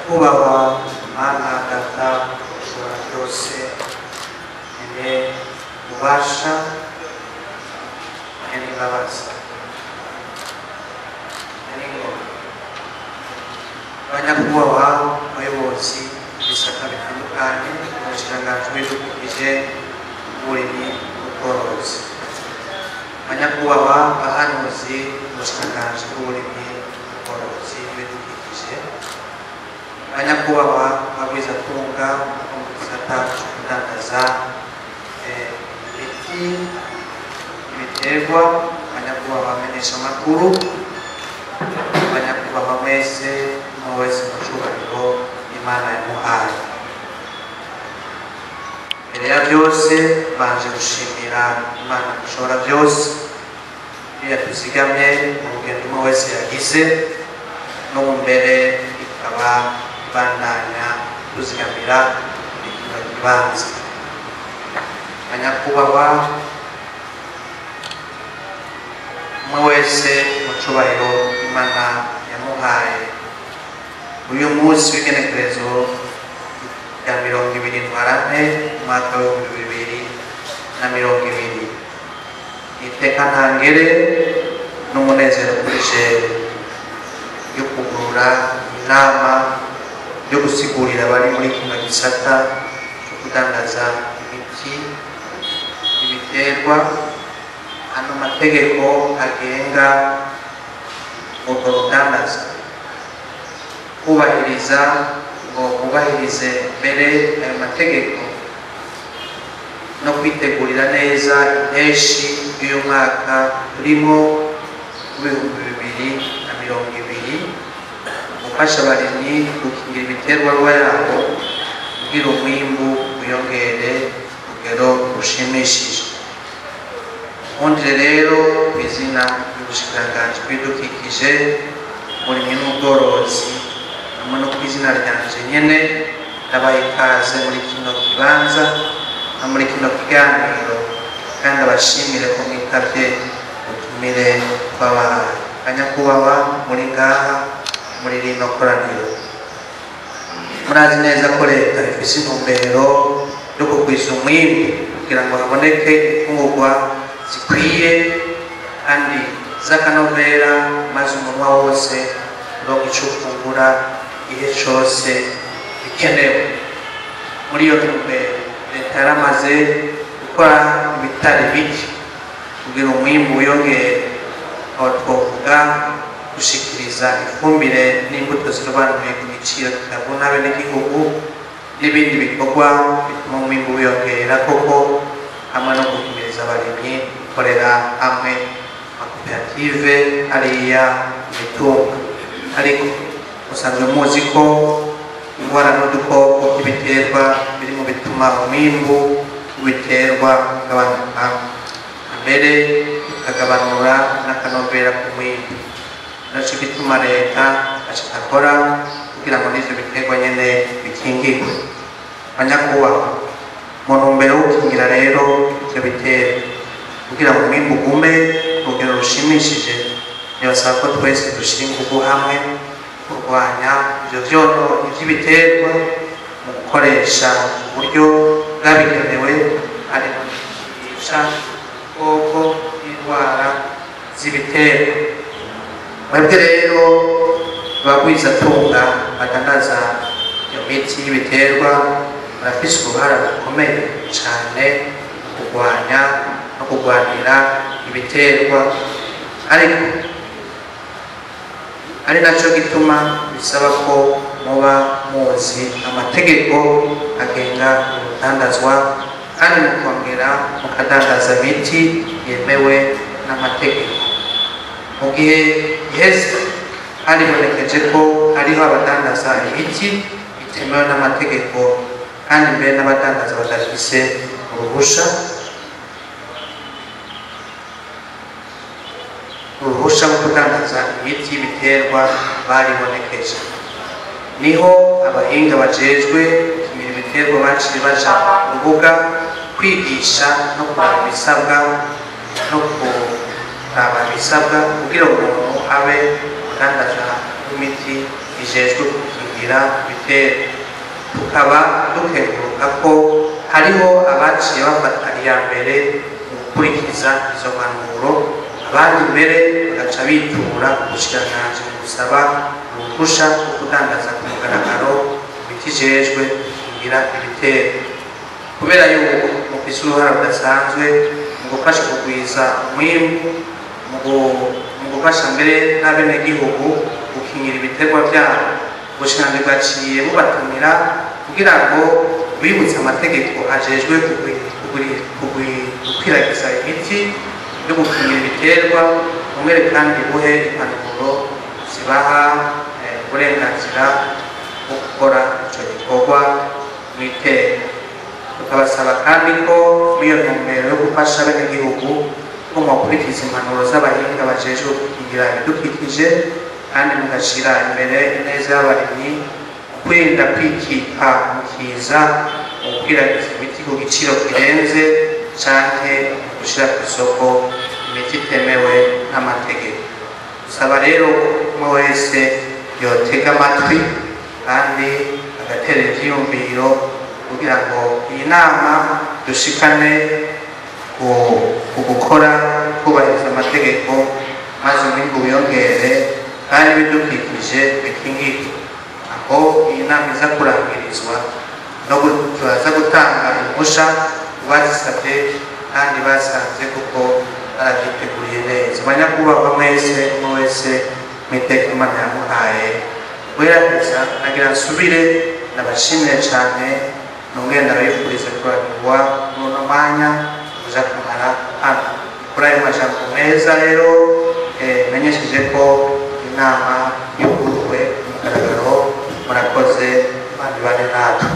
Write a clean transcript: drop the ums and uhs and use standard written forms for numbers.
kubahwa Mana Data ushobora byose, ene ubasha ene imbabazi ene ingoma. Abanyakubahwa abayobozi b'ibisata bitandukanye, umushikiranganji w'ibidukikije, uburimyi n'ubworozi, abanyakubahwa abahanuzi umushikiranganji w'uburimyi n'ubworozi n'ibidukikije, abanyakubahwa abagwizatunga mu gisata cyo kudandaza ibiti, ibiterwa, abanyakubahwa abamenyeshamakuru, abanyakubahwa mwese wese mu cyubahiro Imana yamuhaye. Mbere ya byose banje gushimira Imana ishobora byose iyo yatuzigamye mu rugendo umwe wese yagize, no mu mbere ikaba ibandanya tuzigamira ikino kibanza. Abanyakubahwa umwe wese mu cyubahiro Imana yamuhaye, uyu munsi w'igenekerezo rya 20 Ntwarante umwaka w'2020 iteka ntangere n'umunezero kurije yo kugurura inama yo gusigurira abari muri kino gisata cyo kudandaza imiti, ibiterwa, ano mategeko agenga urwo rudandaza, kubahiriza ngo bubahirize mbere ayo mategeko no kwitegurira neza impeshi y'uyu mwaka turimo w'2020, gufasha abarimyi gukingira ibiterwa yabo kugira umwimbu wiyongere urugero rushimishije. Nkundire rero ku izina ry'ubushikiranganji bw'ibidukikije, uburimyi n'ubworozi, hamwe no ku izina ryanje nyene ndabaha ikaze muri kino kibanza no muri kino kiganiro, kandi abashimire ko mwitavye ubutumire twabahaye. Abanyakubahwa muri ngaha muri rino koraniro, murazi neza ko leta ifise intumbero yo kugwiza umwimbu kugira ngo haboneke imfungurwa zikwiye kandi z'akanovera, maze umunwa wose uronke ico ufungura igihe cose bikenewe. Muri iyo ntumbero leta yaramaze gukora ibitari bike kugira umwimbu wiyongere, aho twovuga gushikiriza ifumbire n'imbuto zirobanuye ku giciro kitavuna abenegihugu n'ibindi bikorwa bituma umwimbu wiyongera koko, hamwe no guhimiriza abarimyi gukorera hamwe amakoperative hariya imitungo. Ariko musanzwe muzi ko indwara n'udukoko by'ibiterwa biri mu bituma umwimbu w'ibiterwa ugabanuka, mbere ukagabanura n'akanovera ku mwimbu. Naco gituma leta ashakora kugira ngo n'ivyo biterwa nyene bikingirwe. Abanyakubahwa, mu ntumbero yo gukingira rero ivyo biterwa kugira ngo umwimbu ugume urugero rushimishije, nibasaba ko twese dushira ingufu hamwe kurwanya ivyo vyononyi vy'ibiterwa mu gukoresha uburyo bwabigenewe, harimo kwica udukoko n'indwara z'ibiterwa. Mwebwe rero abagwizatunga badandaza iyo miti y'ibiterwa barafise uruhara rukomeye cane mu kurwanya no kurwanira ibiterwa, ariko ari naco gituma bisaba ko muba muzi amategeko agenga urudandazwa, kandi mukongera mukadandaza imiti yemewe n'amategeko. Mu gihe giheze haribonekeje ko hariho abadandaza imiti itemewe n'amategeko, kandi mbere n'abadandaza badafise uruhusha rwo kudandaza imiti y'ibiterwa baribonekeje. Niho abahinga bajejwe gukingira ibiterwa baciye baja ku rubuga kwigisha no kuraba ibisabwa no kuraba ibisabwa kugira ngo umuntu abe udandaza imiti ijejwe gukingira gukingira ibitero. Tukaba dukenguruka ko hariho abaciye bafata iya mbere mu gukurikiza izo mpanuro, abandi mbere bagaca bitura ubushikiranganji mu gusaba uruhusha rwo kudandaza ku mugaragaro imiti ijejwe gukingira ibitero, kubera yuko mufise uruhara rudasanzwe mu gufasha kugwiza umwimbu, mu gufasha mbere n'abenegihugu gukingira ibiterwa vyabo. Ubushikiranganji bwaciye bubatumira kugira ngo bibutse amategeko ajejwe gukwiragiza imiti yo gukingira ibiterwa, umwere kandi buhe impanuro zibaha uburenganzira bwo gukora ico gikorwa mw'iteka. Tukabasaba kandi ko mw'iyo ntumbero yo gufasha abenegihugu ko mwokurikiza impanuro z'abahinga bajejwe gukingira ibidukikije kandi mugashira imbere ineza y'abarimyi, kwirinda kwikika mu kiza mu gukwiragiza imiti ku giciro kirenze canke mu gushira ku isoko imiti itemewe n'amategeko. Dusaba rero umwe wese yotega amatwi kandi agatera ivyiyumviro kugira ngo iyi nama dushikane ku gukora kubahiriza amategeko, maze umwimbu wiyongere kandi ibidukikije bikingirwe. Aho iyi nama iza kurangirizwa no turaza gutanga impusha bazisabye kandi basanze kuko baragiteguriye neza. Banyakubahwa mwese, umwe wese mw'iteka Imana yamuhaye guheraheza, nagira nsubire nabashimire cane, nongere ndabifurize kuranirwa muno mwanya uja kumara hano. Kuri ayo majambo meza rero menyesheje ko inama yuguruwe ku mugaragaro. Murakoze, bandi bane natwe.